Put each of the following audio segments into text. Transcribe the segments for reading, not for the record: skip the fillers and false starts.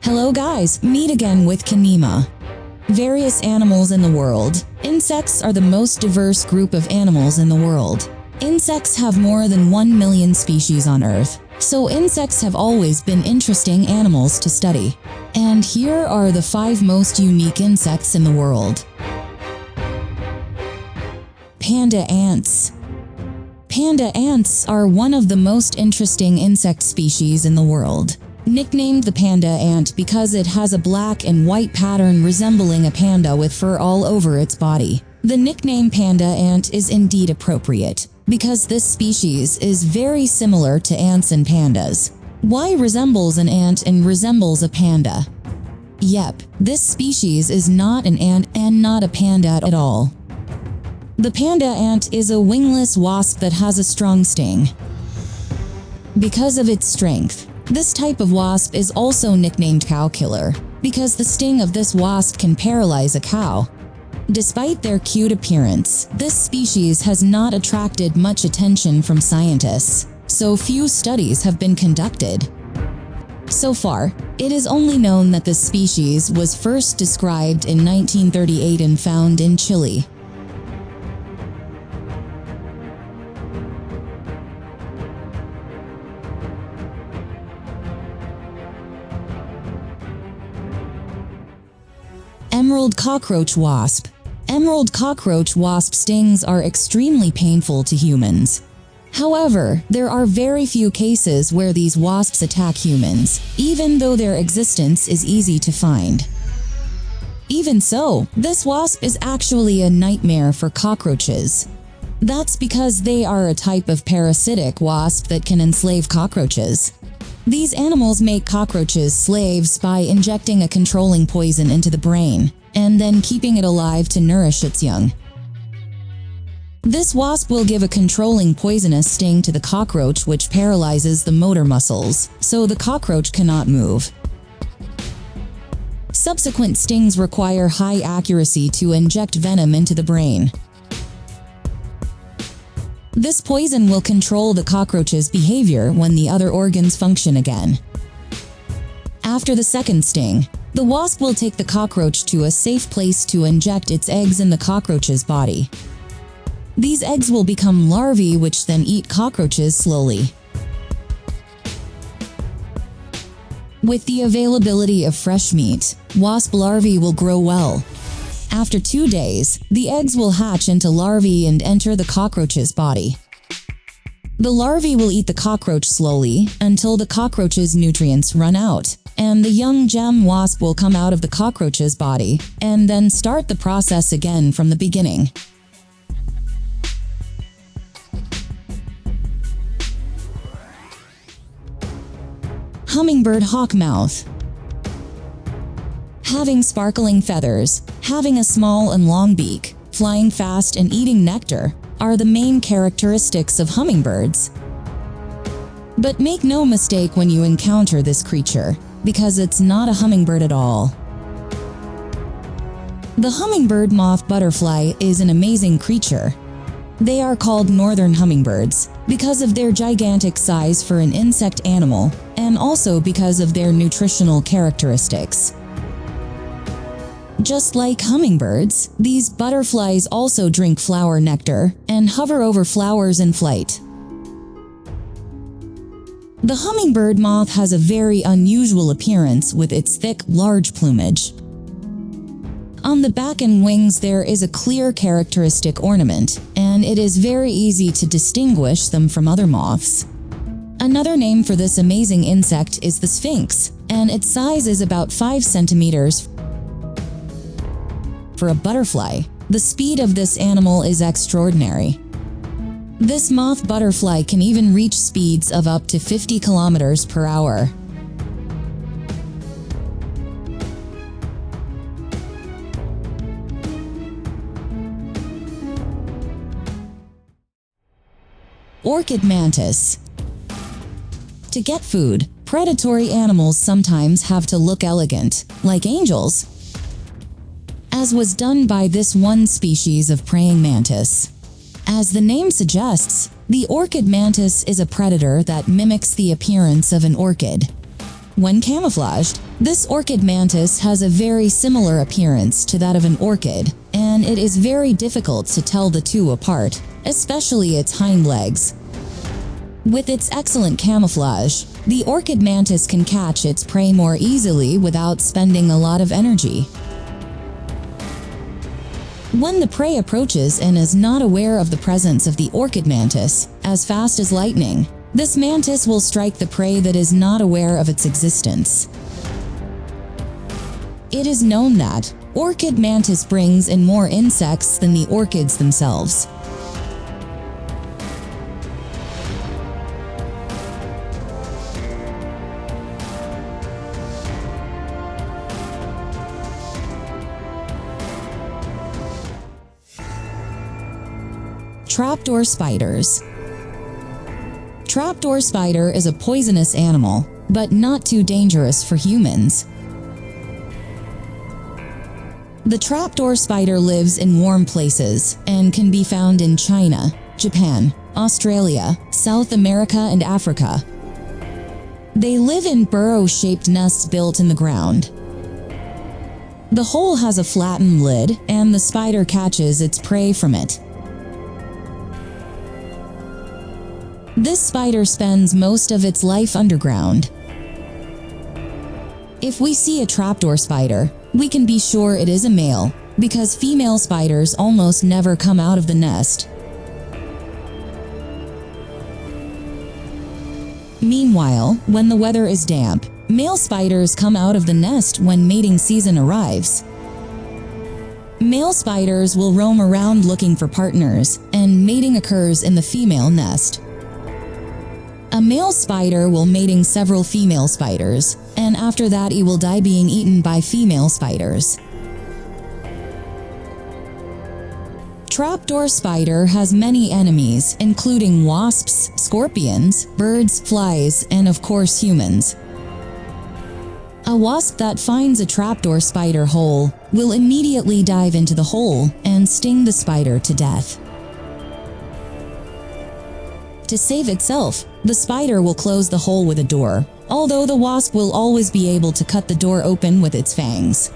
Hello guys, meet again with Qinima. Various animals in the world. Insects are the most diverse group of animals in the world. Insects have more than 1 million species on Earth, so insects have always been interesting animals to study. And here are the 5 most unique insects in the world. Panda ants. Panda ants are one of the most interesting insect species in the world. Nicknamed the panda ant because it has a black and white pattern resembling a panda with fur all over its body. The nickname panda ant is indeed appropriate, because this species is very similar to ants and pandas. Why resembles an ant and resembles a panda? Yep, this species is not an ant and not a panda at all. The panda ant is a wingless wasp that has a strong sting. Because of its strength, this type of wasp is also nicknamed cow killer, because the sting of this wasp can paralyze a cow. Despite their cute appearance, this species has not attracted much attention from scientists, so few studies have been conducted. So far, it is only known that this species was first described in 1938 and found in Chile. Emerald cockroach wasp. Emerald cockroach wasp stings are extremely painful to humans. However, there are very few cases where these wasps attack humans, even though their existence is easy to find. Even so, this wasp is actually a nightmare for cockroaches. That's because they are a type of parasitic wasp that can enslave cockroaches. These animals make cockroaches slaves by injecting a controlling poison into the brain, and then keeping it alive to nourish its young. This wasp will give a controlling poisonous sting to the cockroach which paralyzes the motor muscles, so the cockroach cannot move. Subsequent stings require high accuracy to inject venom into the brain. This poison will control the cockroach's behavior when the other organs function again. After the second sting, the wasp will take the cockroach to a safe place to inject its eggs in the cockroach's body. These eggs will become larvae which then eat cockroaches slowly. With the availability of fresh meat, wasp larvae will grow well. After 2 days, the eggs will hatch into larvae and enter the cockroach's body. The larvae will eat the cockroach slowly until the cockroach's nutrients run out, and the young gem wasp will come out of the cockroach's body and then start the process again from the beginning. Hummingbird hawkmouth. Having sparkling feathers, having a small and long beak, flying fast and eating nectar are the main characteristics of hummingbirds. But make no mistake when you encounter this creature, because it's not a hummingbird at all. The hummingbird moth butterfly is an amazing creature. They are called northern hummingbirds because of their gigantic size for an insect animal, and also because of their nutritional characteristics. Just like hummingbirds, these butterflies also drink flower nectar and hover over flowers in flight. The hummingbird moth has a very unusual appearance with its thick, large plumage. On the back and wings there is a clear characteristic ornament, and it is very easy to distinguish them from other moths. Another name for this amazing insect is the sphinx, and its size is about 5 centimeters. For a butterfly, the speed of this animal is extraordinary. This moth butterfly can even reach speeds of up to 50 kilometers per hour. Orchid mantis. To get food, predatory animals sometimes have to look elegant, like angels, as was done by this one species of praying mantis. As the name suggests, the orchid mantis is a predator that mimics the appearance of an orchid. When camouflaged, this orchid mantis has a very similar appearance to that of an orchid, and it is very difficult to tell the two apart, especially its hind legs. With its excellent camouflage, the orchid mantis can catch its prey more easily without spending a lot of energy. When the prey approaches and is not aware of the presence of the orchid mantis, as fast as lightning, this mantis will strike the prey that is not aware of its existence. It is known that orchid mantis brings in more insects than the orchids themselves. Trapdoor spiders. Trapdoor spider is a poisonous animal, but not too dangerous for humans. The trapdoor spider lives in warm places and can be found in China, Japan, Australia, South America, and Africa. They live in burrow-shaped nests built in the ground. The hole has a flattened lid, and the spider catches its prey from it. This spider spends most of its life underground. If we see a trapdoor spider, we can be sure it is a male, because female spiders almost never come out of the nest. Meanwhile, when the weather is damp, male spiders come out of the nest when mating season arrives. Male spiders will roam around looking for partners, and mating occurs in the female nest. A male spider will mating several female spiders, and after that he will die being eaten by female spiders. Trapdoor spider has many enemies, including wasps, scorpions, birds, flies, and of course humans. A wasp that finds a trapdoor spider hole will immediately dive into the hole and sting the spider to death. To save itself, the spider will close the hole with a door, although the wasp will always be able to cut the door open with its fangs.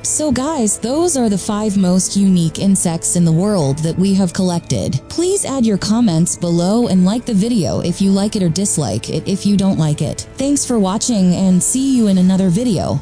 So guys, those are the 5 most unique insects in the world that we have collected. Please add your comments below and like the video if you like it or dislike it if you don't like it. Thanks for watching and see you in another video.